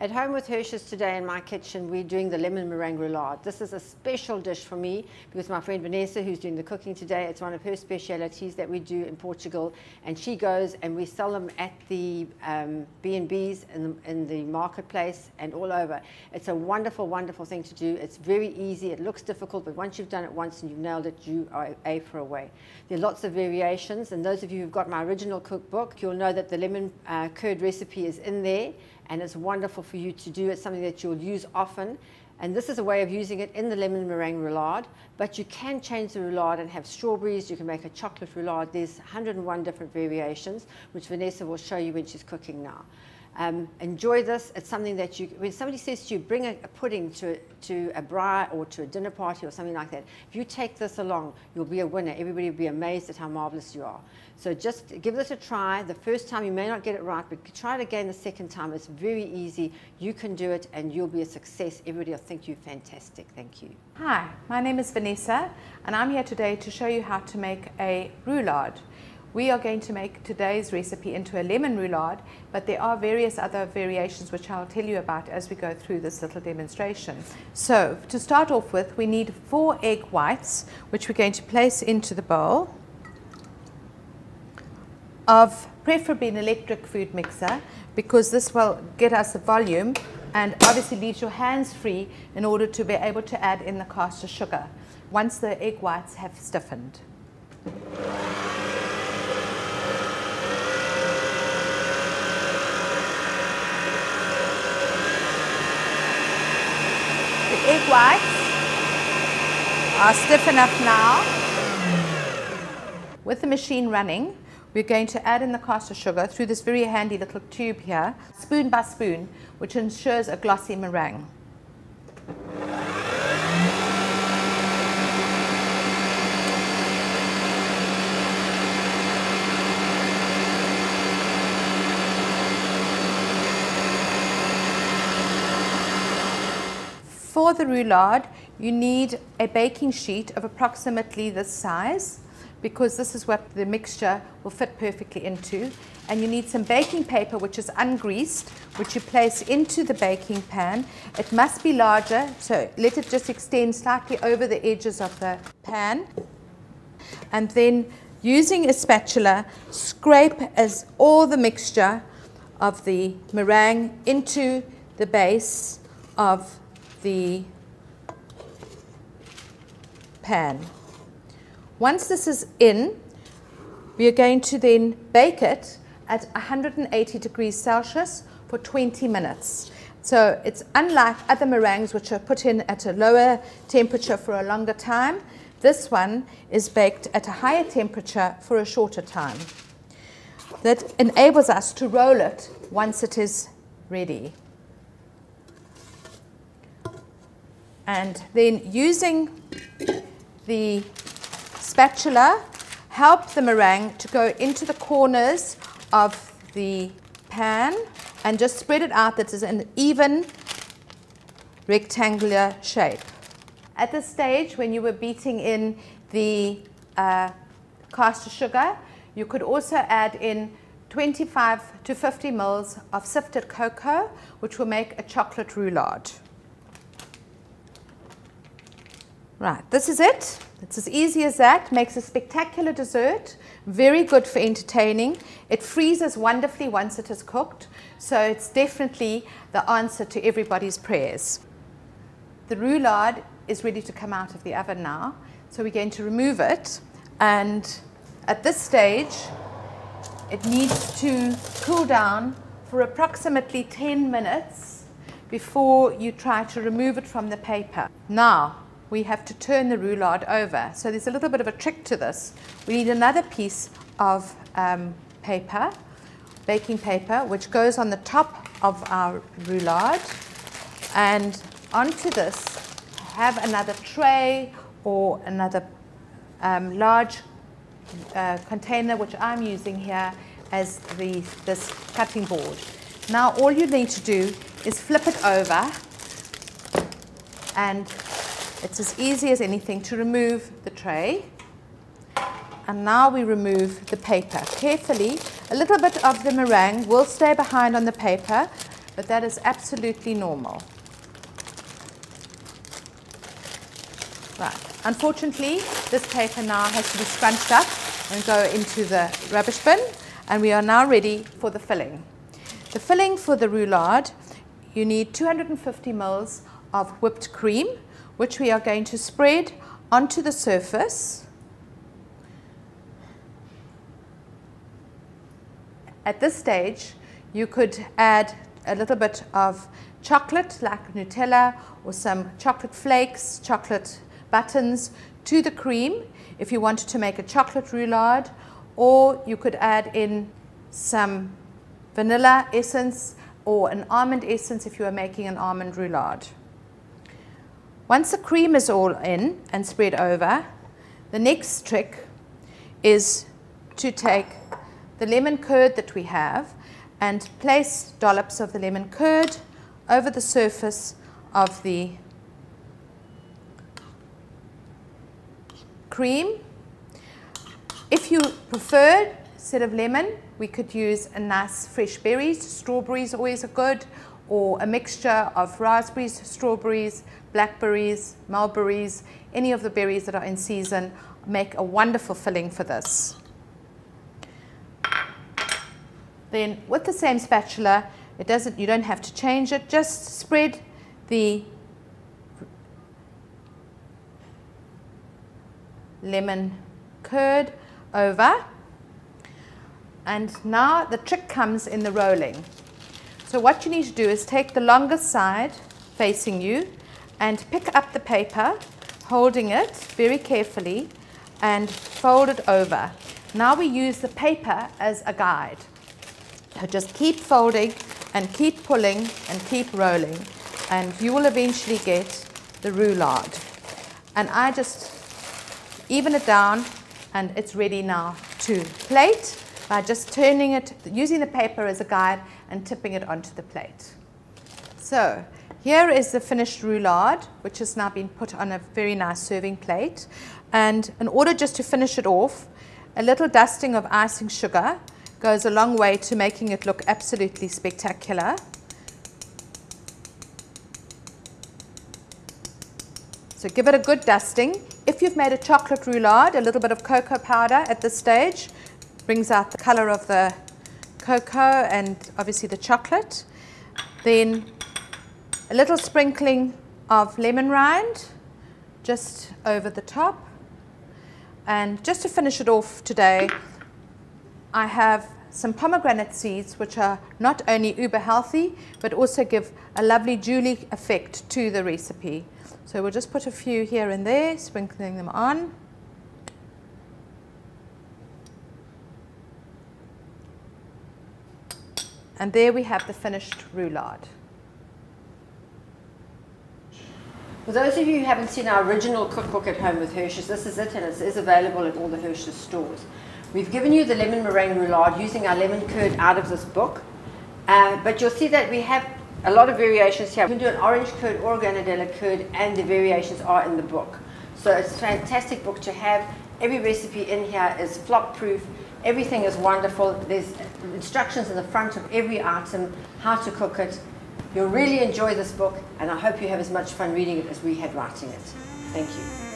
At home with Hirsch's today in my kitchen, we're doing the lemon meringue roulade. This is a special dish for me because my friend Vanessa, who's doing the cooking today, it's one of her specialities that we do in Portugal, and she goes and we sell them at the B&Bs in the marketplace and all over. It's a wonderful, wonderful thing to do. It's very easy. It looks difficult, but once you've done it once and you've nailed it, you are A for a way. There are lots of variations, and those of you who've got my original cookbook, you'll know that the lemon curd recipe is in there, and it's wonderful for you to do. It's something that you'll use often, and this is a way of using it in the lemon meringue roulade, but you can change the roulade and have strawberries. You can make a chocolate roulade. There's 101 different variations, which Vanessa will show you when she's cooking now. Enjoy this. It's something that when somebody says to you, bring a pudding to a braai or to a dinner party or something like that, if you take this along, you'll be a winner. Everybody will be amazed at how marvelous you are. So just give this a try. The first time you may not get it right, but try it again the second time. It's very easy. You can do it and you'll be a success. Everybody will think you're fantastic. Thank you. Hi, my name is Vanessa and I'm here today to show you how to make a roulade. We are going to make today's recipe into a lemon roulade, but there are various other variations which I'll tell you about as we go through this little demonstration. So to start off with, we need 4 egg whites, which we're going to place into the bowl of preferably an electric food mixer, because this will get us the volume and obviously leaves your hands free in order to be able to add in the caster sugar once the egg whites have stiffened. The egg whites are stiff enough now. With the machine running, we're going to add in the caster sugar through this very handy little tube here, spoon by spoon, which ensures a glossy meringue. For the roulade, you need a baking sheet of approximately this size, because this is what the mixture will fit perfectly into. And you need some baking paper which is ungreased, which you place into the baking pan. It must be larger, so let it just extend slightly over the edges of the pan. And then using a spatula, scrape as all the mixture of the meringue into the base of the pan. Once this is in, we are going to then bake it at 180 degrees Celsius for 20 minutes. So it's unlike other meringues which are put in at a lower temperature for a longer time. This one is baked at a higher temperature for a shorter time. That enables us to roll it once it is ready. And then using the spatula, help the meringue to go into the corners of the pan and just spread it out that is an even rectangular shape. At this stage, when you were beating in the caster sugar, you could also add in 25 to 50 ml of sifted cocoa, which will make a chocolate roulade. Right, this is it. It's as easy as that. Makes a spectacular dessert. Very good for entertaining. It freezes wonderfully once it is cooked. So it's definitely the answer to everybody's prayers. The roulade is ready to come out of the oven now. So we're going to remove it. And at this stage, it needs to cool down for approximately 10 minutes before you try to remove it from the paper. Now, we have to turn the roulade over. So there's a little bit of a trick to this. We need another piece of paper, baking paper, which goes on the top of our roulade. And onto this, have another tray or another large container, which I'm using here as this cutting board. Now all you need to do is flip it over, and it's as easy as anything to remove the tray. And now we remove the paper. Carefully, a little bit of the meringue will stay behind on the paper, but that is absolutely normal. Right. Unfortunately, this paper now has to be scrunched up and go into the rubbish bin, and we are now ready for the filling. The filling for the roulade, you need 250 ml of whipped cream, which we are going to spread onto the surface. At this stage, you could add a little bit of chocolate like Nutella or some chocolate flakes, chocolate buttons to the cream if you wanted to make a chocolate roulade, or you could add in some vanilla essence or an almond essence if you are making an almond roulade. Once the cream is all in and spread over, the next trick is to take the lemon curd that we have and place dollops of the lemon curd over the surface of the cream. If you prefer, instead of lemon, we could use a nice fresh berries. Strawberries always are good, or a mixture of raspberries, strawberries, blackberries, mulberries, any of the berries that are in season make a wonderful filling for this. Then with the same spatula, you don't have to change it, just spread the lemon curd over, and now the trick comes in the rolling. So what you need to do is take the longest side facing you and pick up the paper, holding it very carefully, and fold it over. Now we use the paper as a guide. So just keep folding and keep pulling and keep rolling, and you will eventually get the roulade. And I just even it down, and it's ready now to plate by just turning it, using the paper as a guide and tipping it onto the plate. So here is the finished roulade, which has now been put on a very nice serving plate. And in order just to finish it off, a little dusting of icing sugar goes a long way to making it look absolutely spectacular. So give it a good dusting. If you've made a chocolate roulade, a little bit of cocoa powder at this stage brings out the color of the cocoa and obviously the chocolate. Then a little sprinkling of lemon rind just over the top. And just to finish it off today, I have some pomegranate seeds, which are not only uber healthy, but also give a lovely jewelry effect to the recipe. So we'll just put a few here and there, sprinkling them on. And there we have the finished roulade. For those of you who haven't seen our original cookbook at home with Hirsch's, this is it, and it is available at all the Hirsch's stores. We've given you the lemon meringue roulade using our lemon curd out of this book, but you'll see that we have a lot of variations here. You can do an orange curd or a granadella curd, and the variations are in the book. So it's a fantastic book to have. Every recipe in here is flop proof. Everything is wonderful. There's instructions in the front of every item, how to cook it. You'll really enjoy this book, and I hope you have as much fun reading it as we had writing it. Thank you.